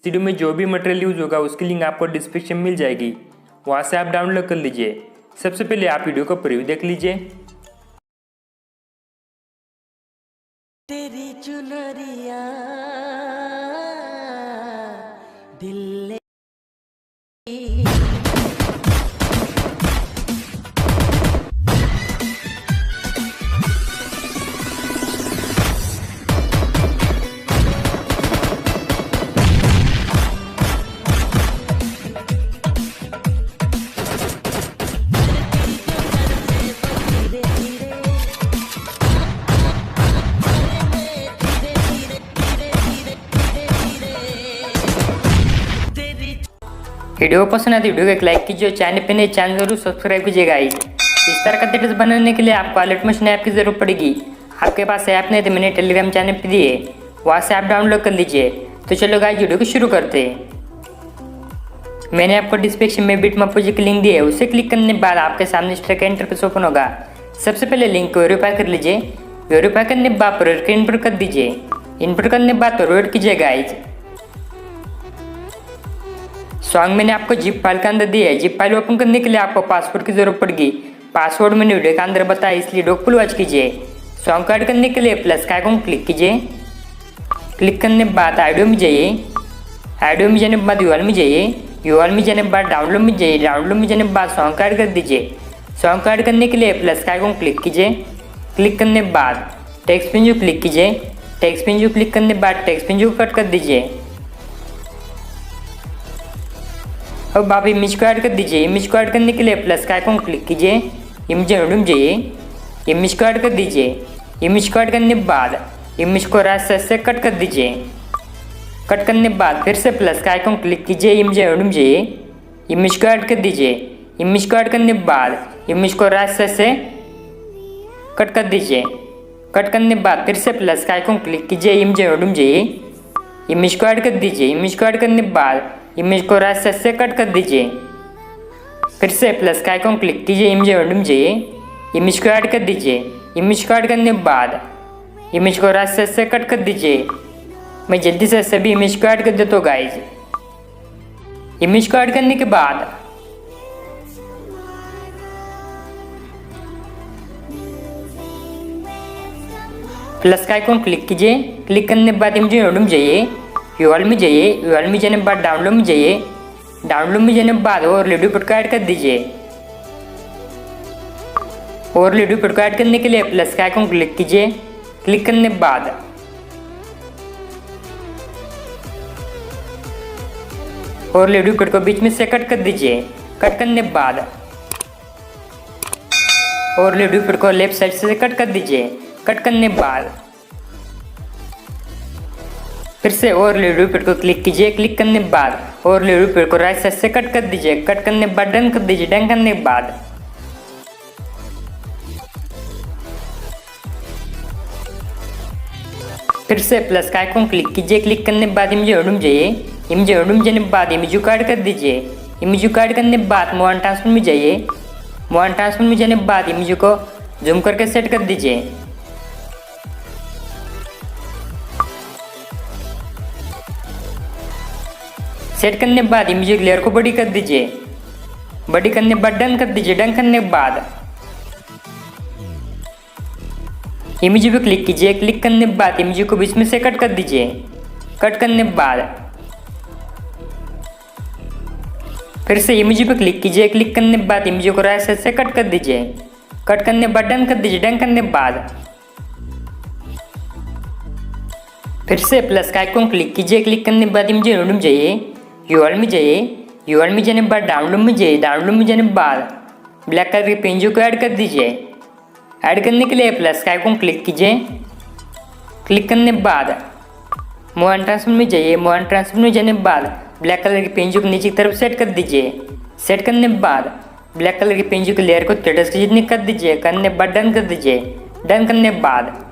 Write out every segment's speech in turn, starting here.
Video में जो भी मटेरियल यूज होगा उसकी लिंक आपको डिस्क्रिप्शन में मिल जाएगी, वहाँ से आप डाउनलोड कर लीजिए। सबसे पहले आप वीडियो को प्रीव्यू देख लीजिए। तेरी चुनरिया दिल वीडियो पसंद आती वीडियो को एक लाइक कीजिए, चैनल पे नए चैनल जरूर सब्सक्राइब कीजिएगा। इस तरह का कंटेंट बनाने के लिए आपको अलर्ट मोशन ऐप की जरूरत पड़ेगी। आपके पास ऐप नहीं तो मैंने टेलीग्राम चैनल पे दिए, वहाँ से आप डाउनलोड कर लीजिए। तो चलो गाइस वीडियो को शुरू करते हैं। मैंने आपको डिस्क्रिप्शन में बिटमैप प्रोजेक्ट की लिंक दी है, उसे क्लिक करने के बाद आपके सामने इस तरह का इंटरफेस ओपन होगा। सबसे पहले लिंक को वेरीफाई कर लीजिए। वेरीफाई करने के बाद प्रोडक्ट को इनपुट कर दीजिए। इनपुट करने के बाद प्रोवाइड कीजिए गाइज। सॉन्ग मैंने आपको जिप फाइल के अंदर दी है। जिप फाइल ओपन करने के लिए आपको पासवर्ड की जरूरत पड़ेगी। पासवर्ड मैंने वीडियो के अंदर बताया, इसलिए डॉक फुल वॉच कीजिए। सॉन्ग को ऐड करने के लिए प्लस का आइकन क्लिक कीजिए। क्लिक करने के बाद ऑडियो में जाइए। ऑडियो में जाने के बाद यूआरएल में जाइए। यूआरएल में जाने के बाद डाउनलोड में जाइए। डाउनलोड में जाने के बाद सॉन्ग को ऐड कर दीजिए। सॉन्ग को ऐड करने के लिए प्लस का आइकन क्लिक कीजिए। क्लिक करने के बाद टेक्स्ट पेन जो क्लिक कीजिए। टेक्स्ट पेन जो क्लिक करने के बाद टेक्स्ट पेन जो कट कर दीजिए। अब आप इमेज को ऐड कर दीजिए। इमेज को ऐड करने के लिए प्लस का आइकन क्लिक कीजिए। इमेज में जाइए। इमेज को ऐड कर दीजिए। इमेज को ऐड करने के बाद इमेज को राइट साइड से कट कर दीजिए। कट करने के बाद फिर से प्लस का आइकन क्लिक कीजिए। इमेज में जाइए। इमेज को ऐड कर दीजिए। इमेज को ऐड करने के बाद इमेज को राइट साइड से कट कर दीजिए। कट करने के बाद फिर से प्लस का आइकन क्लिक कीजिए। इमेज में जाइए। इमेज को ऐड कर दीजिए। इमेज को ऐड करने के बाद इमेज को राइट साइड से कट कर दीजिए। फिर से प्लस का आइकन क्लिक कीजिए। इमेज में जाइए। इमेज को ऐड कर दीजिए। इमेज को ऐड करने के बाद इमेज को राइट साइड से कट कर दीजिए। मैं जल्दी से सभी इमेज को ऐड कर देता हूँ गाइज। इमेज को ऐड करने के बाद प्लस का आइकन क्लिक कीजिए। क्लिक करने के बाद इमेज में जाइए। यूआरएल में जाइए। यूआरएल में जाने के बाद डाउनलोड में जाइए। डाउनलोड में जाने के बाद और वीडियो को ऐड कर दीजिए। और वीडियो को ऐड करने के लिए प्लस का आइकन क्लिक कीजिए। क्लिक करने के बाद और वीडियो को बीच में से कट कर दीजिए। कट करने के बाद और वीडियो को लेफ्ट साइड से कट कर दीजिए। कट करने के बाद फिर से और वीडियो को क्लिक कीजिए। क्लिक करने के बाद और वीडियो को राइट साइड से कट कर दीजिए। कट करने के बाद डन कर दीजिए। डन करने के बाद फिर से प्लस का आइकन क्लिक कीजिए। क्लिक करने के बाद इमेज में जाइए। इमेज में जाने के बाद इमेज को ऐड कर दीजिए। इमेज को ऐड करने के बाद मोशन ट्रांसफर में जाइए। मोशन ट्रांसफर में जाने के बाद इमेज को जूम करके सेट कर दीजिए। सेट करने के बाद इमेज लेयर को बड़ी कर दीजिए। बड़ी करने के बाद डन कर दीजिए। डन करने के बाद इमेज पे क्लिक कीजिए। क्लिक करने के बाद इमेज को बीच में से कट कर दीजिए। कट करने के बाद फिर से इमेज पे क्लिक कीजिए। क्लिक करने के बाद इमेज को राइट साइड से कट कर दीजिए। कट करने के बाद डन कर दीजिए। डन करने के बाद फिर से प्लस का आइकन क्लिक कीजिए। क्लिक करने के बाद इमेज में जाइए। यूआरएल में जाइए। यूआरएल में जाने के बाद डाउनलोड में जाइए। डाउनलोड में जाने के बाद ब्लैक कलर के पेंजो को ऐड कर दीजिए। ऐड करने के लिए प्लस का आइकन क्लिक कीजिए। क्लिक करने के बाद मोशन ट्रांसफर में जाइए। मोशन ट्रांसफर में जाने के बाद ब्लैक कलर के पेंजो को नीचे की तरफ सेट कर दीजिए। सेट करने के बाद ब्लैक कलर के पेंजो के लेयर को 30 के जितनी कर दीजिए। करने के बाद डन कर दीजिए। डन करने के बाद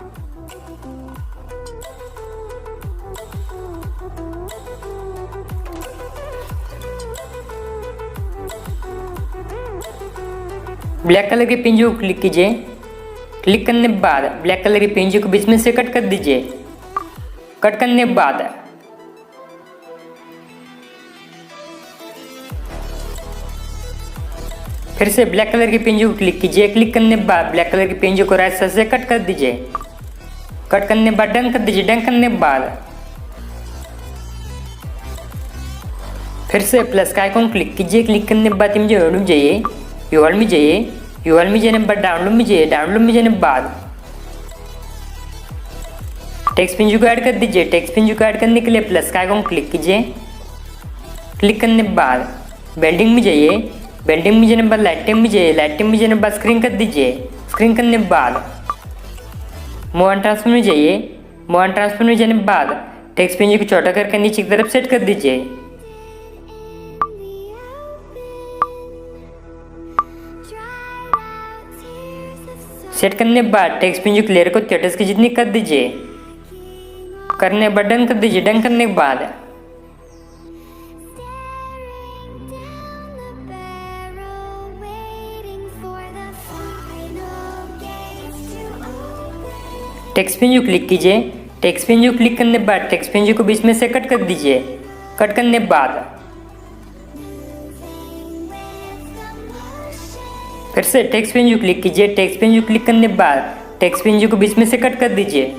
ब्लैक कलर के पिंजू को क्लिक कीजिए। क्लिक करने के बाद ब्लैक कलर के पिंजू को बीच में से कट कर दीजिए। कट करने के बाद फिर से ब्लैक कलर की पेंजिंग को क्लिक कीजिए। क्लिक करने के बाद ब्लैक कलर की पेंजिंग को राइट साइड से कट कर दीजिए। कट करने के बाद डन कर दीजिए। डन करने के बाद फिर से प्लस का आइकॉन क्लिक कीजिए। क्लिक करने के बाद मुझे यूआरएल में जाइए। यूआरएल में जाइए। यूआरएल में जाने के बाद डाउनलोड में जाइए। डाउनलोड में जाने के बाद टेक्स्ट पेंजिंग को ऐड कर दीजिए। टेक्स्ट पेंजिंग को ऐड करने के लिए प्लस का आइकॉन क्लिक कीजिए। क्लिक करने के बाद बिल्डिंग में जाइए। बिल्डिंग में जाने के बाद लाइटिंग में जाइए। लाइटिंग में जाने के बाद स्क्रीन कर दीजिए। स्क्रीन करने के बाद मूव एंड ट्रांसफर में जाइए। मूव एंड ट्रांसफर में जाने के बाद टेक्स्ट पेंजिंग को छोटा करके नीचे की तरफ सेट कर दीजिए। सेट करने के बाद टेक्स्ट पेंजिंग की लेयर को 33 की जितनी कर दीजिए। करने के बाद डन कर दीजिए। डन करने के बाद टेक्स्ट पेंजिंग क्लिक कीजिए। टेक्स्ट पेंजिंग क्लिक करने के बाद टेक्स्ट पेंजिंग को बीच में से कट कर दीजिए। कट करने के बाद फिर से टेक्स्ट पेंजिंग क्लिक कीजिए। टेक्स्ट पेंजिंग क्लिक करने के बाद टेक्स्ट पेंजिंग को बीच में से कट कर दीजिए।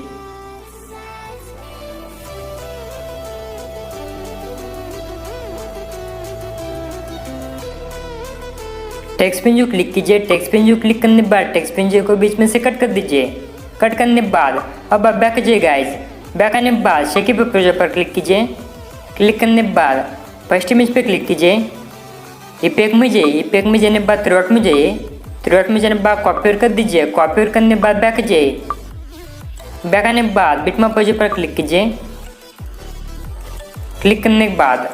टेक्स्ट पेंजिंग क्लिक कीजिए। टेक्स्ट पेंजिंग क्लिक करने के बाद टेक्स्ट पेंजिंग को बीच में से कट कर दीजिए। कट करने के बाद अब आप बैक कीजिए गाइस। बैक आने के बाद शेकी प्रोजेक्ट पर क्लिक कीजिए। क्लिक करने के बाद फर्स्ट इमेज पे क्लिक कीजिए। इफेक्ट में जाइए। इफेक्ट में जाने के बाद थ्रू आउट में जाइए। थ्रू आउट में जाने के बाद कॉपी कर दीजिए। कॉपी करने के बाद बैक जाइए। बैक आने के बाद बिटमैप प्रोजेक्ट पर क्लिक कीजिए। क्लिक करने के बाद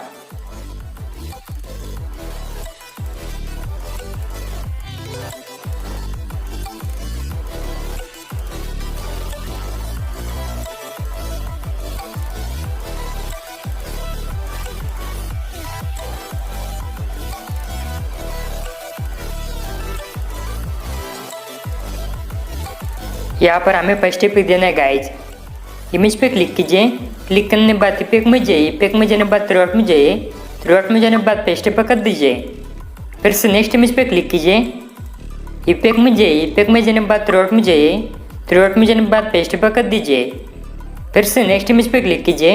यहाँ पर हमें फर्स्ट इफेक्ट देना है गाइज। इमेज पे क्लिक कीजिए। क्लिक करने के बाद इफेक्ट में जाइए। इफेक्ट में जाने के बाद थ्रू आउट में जाइए। थ्रू आउट में जाने के बाद पेस्ट पर कर दीजिए। फिर से नेक्स्ट इमेज पे क्लिक कीजिए। इफेक्ट में जाइए। इफेक्ट में जाने के बाद थ्रू आउट में जाइए। थ्रू आउट में जाने के बाद पेस्ट पर कर दीजिए। फिर से नेक्स्ट इमेज पे क्लिक कीजिए।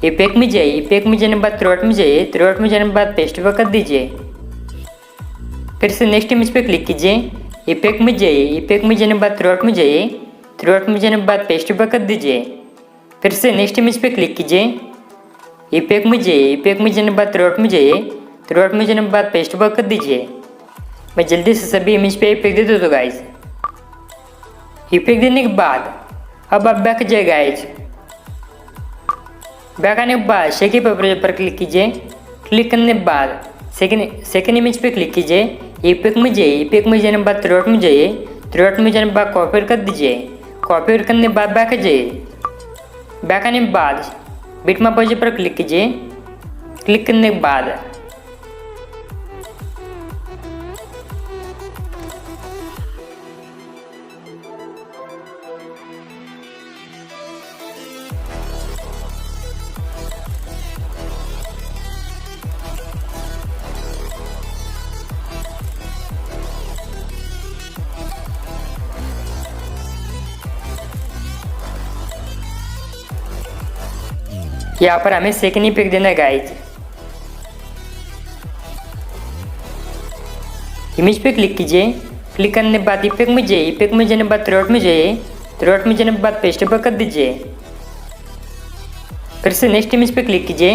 इफेक्ट में जाइए। इफेक्ट में जाने के बाद थ्रू आउट में जाइए। थ्रू आउट में जाने के बाद पेस्ट पर कर दीजिए। फिर से नेक्स्ट इमेज पे क्लिक कीजिए। इफेक्ट में जाइए। इफेक्ट में जाने के बाद थ्रू आउट में जाइए। थ्रू आउट में जाने के बाद पेस्ट पर कर दीजिए। फिर से नेक्स्ट इमेज पे क्लिक कीजिए। इफेक्ट में जाइए। इफेक्ट में जाने के बाद थ्रू आउट में जाइए। थ्रू आउट में जाने के बाद पेस्ट पर कर दीजिए। मैं जल्दी से सभी इमेज पे इफेक्ट दे दूँ गाइज। इफेक्ट देने के बाद अब आप बैक जाए गाइज। बैक आने के बाद शेकी पर क्लिक कीजिए। क्लिक करने के बाद सेकेंड इमेज पे क्लिक कीजिए। इफेक्ट में जाइए। इफेक्ट में जाने के बाद थ्रू आउट में जाइए। थ्रू आउट में जाने के बाद कॉपी कर दीजिए। कॉपी करने के बाद बैक जाइए। बैक आने के बाद बिटमैप प्रोजेक्ट पर क्लिक कीजिए। क्लिक करने के बाद यहाँ पर हमें सेकंड इफेक्ट देना है गाइज। इमेज पे क्लिक कीजिए। क्लिक करने के बाद इफेक्ट में जाइए। इफेक्ट में जाने के बाद थ्रू आउट में जाइए। थ्रू आउट में जाने के बाद पेस्ट पर कर दीजिए। फिर से नेक्स्ट इमेज पे क्लिक कीजिए।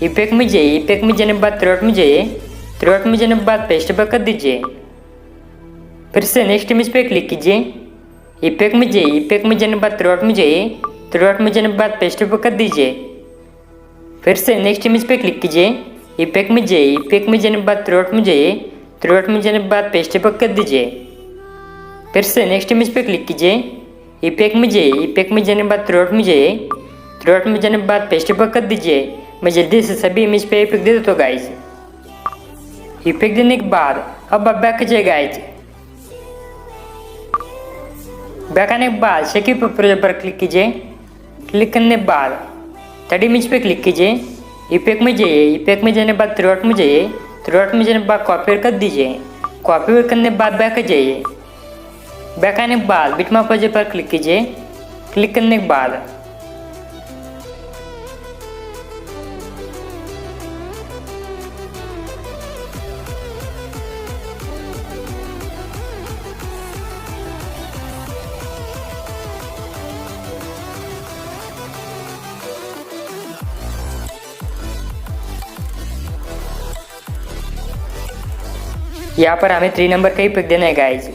इफेक्ट में जाइए। इफेक्ट में जाने के बाद थ्रू आउट में जाइए। थ्रू आउट में जाने के बाद पेस्ट पर कर दीजिए। फिर से नेक्स्ट इमेज पे क्लिक कीजिए। इफेक्ट में जाइए। इफेक्ट में जाने के बाद थ्रू आउट में जाइए। थ्रू आउट में जाने के बाद पेस्ट पर कर दीजिए। फिर से नेक्स्ट इमेज पे क्लिक कीजिए। इफेक्ट में जाइए। इफेक्ट में जाने के बाद थ्रू आउट में जाइए। थ्रू आउट में जाने के बाद पेस्ट पर कर दीजिए। फिर से नेक्स्ट इमेज पे क्लिक कीजिए। इफेक्ट में जाइए। इफेक्ट में जाने के बाद थ्रू आउट में जाइए। थ्रू आउट में जाने के बाद पेस्ट पर कर दीजिए। मैं जल्दी से सभी इमेज पे इफेक्ट दे देता हूँ गाइज। इफेक्ट देने के बाद अब आप बैक कीजिए गाइज। बैक आने के बाद शेकी प्रोजेक्ट पर क्लिक कीजिए। क्लिक करने के बाद थर्ड इमेज पे क्लिक कीजिए। इफेक्ट में जाइए। इफेक्ट में जाने के बाद थ्रू आउट में जाइए। थ्रू आउट में जाने के बाद कॉपी कर दीजिए। कॉपी करने के बाद बैक आ जाइए। बैक आने के बाद बिटमैप प्रोजेक्ट पर क्लिक कीजिए। क्लिक करने के बाद यहाँ पर हमें 3 नंबर का ही पिक देना है गाइज।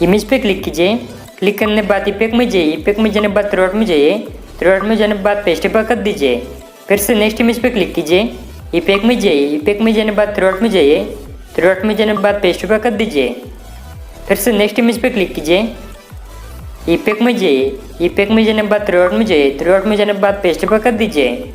इमेज पे क्लिक कीजिए। क्लिक करने के बाद इफेक्ट में जाइए। इफेक्ट में जाने के बाद थ्रोट में जाइए। थ्रोट में जाने के बाद पेस्ट पर कर दीजिए। फिर से नेक्स्ट इमेज पे क्लिक कीजिए। इफेक्ट में जाइए। इफेक्ट में जाने के बाद थ्रोट में जाइए। थ्रोट में जाने के बाद पेस्ट पर कर दीजिए। फिर से नेक्स्ट इमेज पे क्लिक कीजिए। इफेक्ट में जाइए। इफेक्ट में जाने के बाद थ्रोट में जाइए। थ्रोट में जाने के बाद पेस्ट पर कर दीजिए।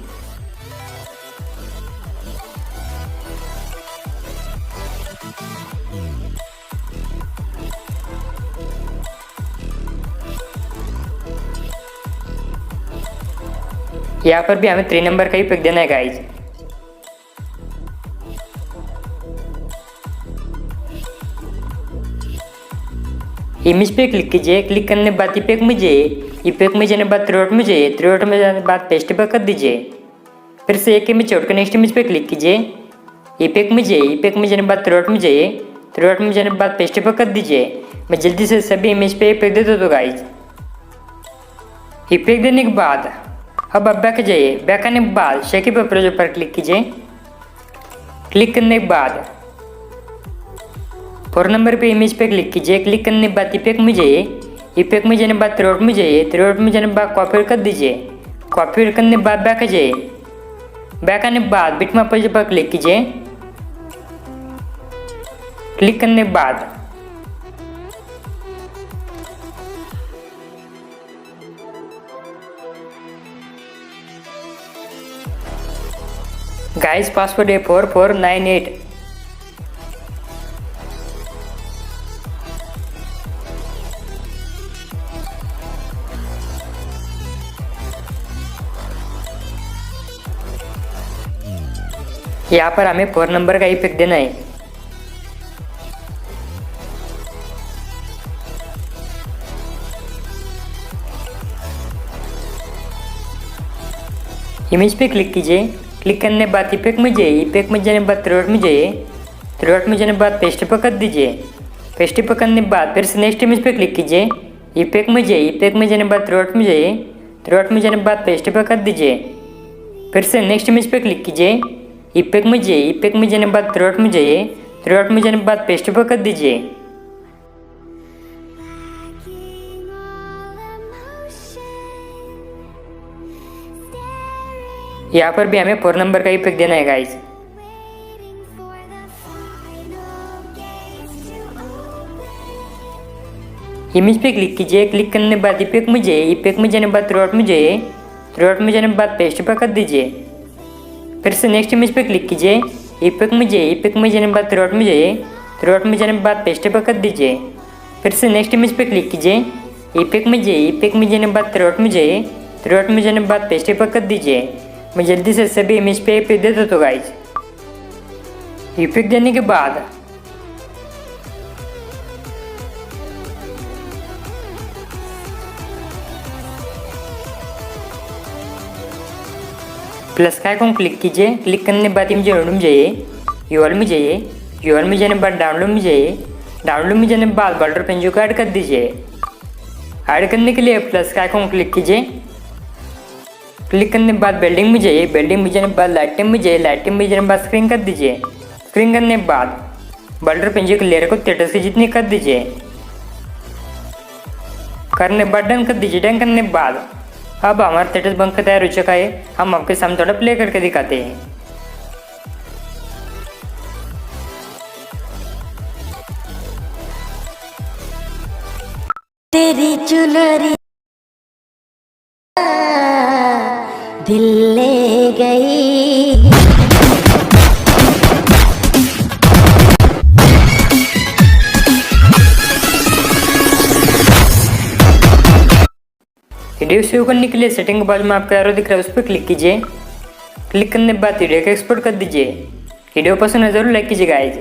यहाँ पर भी हमें 3 नंबर का ही पिक देना है गाइज। इमेज पे क्लिक कीजिए। क्लिक करने के बाद इफेक्ट में जाइए। इफेक्ट में जाने के बाद थ्रोट में जाइए। थ्रोट में जाने के बाद पेस्ट पर कर दीजिए। फिर से एक इमेज छोड़कर नेक्स्ट इमेज पे क्लिक कीजिए। इफेक्ट में जाइए। इफेक्ट में जाने के बाद थ्रोट में जाइए। थ्रोट में जाने के बाद पेस्ट पर कर दीजिए। मैं जल्दी से सभी इमेज पे इफेक्ट दे दो गाइज। इफेक्ट देने के बाद अब आप बैक जाइए। बैक आने के बाद शेकी पर प्रोजेक्ट पर क्लिक कीजिए। क्लिक करने के बाद 4 नंबर पे इमेज पे क्लिक कीजिए। क्लिक करने के बाद इफेक्ट में जाइए। इफेक्ट में जाने के बाद थ्रोट में जाइए। थ्रोट में जाने के बाद कॉपी कर दीजिए। कॉपी करने के बाद बैक जाइए। बैक आने के बाद बिटमैप प्रोजेक्ट पर क्लिक कीजिए। क्लिक करने के बाद गाइस पासवर्ड है 4498। यहाँ पर हमें 4 नंबर का ही पिक देना है। इमेज पे क्लिक कीजिए। क्लिक करने के बाद इफेक्ट में जाइए। इफेक्ट में जाने के बाद थ्रोट में जाइए। थ्रोट में जाने के बाद पेस्ट पर कर दीजिए। पेस्ट पर करने के बाद फिर से नेक्स्ट इमेज पे क्लिक कीजिए। इफेक्ट में जाइए। इफेक्ट में जाने के बाद थ्रोट में जाइए। थ्रोट में जाने के बाद पेस्ट पर कर दीजिए। फिर से नेक्स्ट इमेज पे क्लिक कीजिए। इफेक्ट में जाइए। इफेक्ट में जाने के बाद थ्रोट में जाइए। थ्रोट में जाने के बाद पेस्ट पर कर दीजिए। यहाँ पर भी हमें 4 नंबर का ही पिक देना है गाइस। इमेज पे क्लिक कीजिए। क्लिक करने के बाद इफेक्ट में जाइए। इफेक्ट में जाने के बाद थ्रोट में जाइए। थ्रोट में जाने के बाद पेस्ट पर कर दीजिए। फिर से नेक्स्ट इमेज पे क्लिक कीजिए। इफेक्ट में जाइए। इफेक्ट में जाने के बाद थ्रोट में जाइए। थ्रोट में जाने के बाद पेस्ट पर कर दीजिए। फिर से नेक्स्ट इमेज पे क्लिक कीजिए। इफेक्ट में जाइए। इफेक्ट में जाने के बाद थ्रोट में जाइए। थ्रोट में जाने के बाद पेस्ट पर कर दीजिए। मैं जल्दी से सभी इमेज पे इफेक्ट दे देता हूँ गाइज। इफेक्ट देने के बाद प्लस का आइकॉन क्लिक कीजिए। क्लिक करने के बाद इमेज में जाइए। यूआरएल में जाइए। यूआरएल में जाने के बाद डाउनलोड में जाइए। डाउनलोड में जाने के बाद बल्डर पेंजो को ऐड कर दीजिए। ऐड करने के लिए प्लस का आइकॉन क्लिक कीजिए। क्लिक करने के बाद बिल्डिंग में जाइए। बिल्डिंग में जाने के बाद लाइटिंग में जाइए। लाइटिंग में जाने के बाद स्क्रीन कर दीजिए। स्क्रीन करने के बाद बल्डर पेंजो के लेयर को 33 से जितनी कर दीजिए। करने के बाद डन कर दीजिए। डन करने के बाद अब हमारा स्टेटस बंक तैयार हो चुका है। हम आपके सामने थोड़ा प्ले करके दिखाते हैं। तेरी चुनरी दिल ले गई। वीडियो सेव करने के लिए सेटिंग के बाजू में आपका एरो दिख रहा है, उस पर क्लिक कीजिए। क्लिक करने के बाद वीडियो को एक्सपोर्ट कर दीजिए। वीडियो पसंद है जरूर लाइक कीजिए गाइस।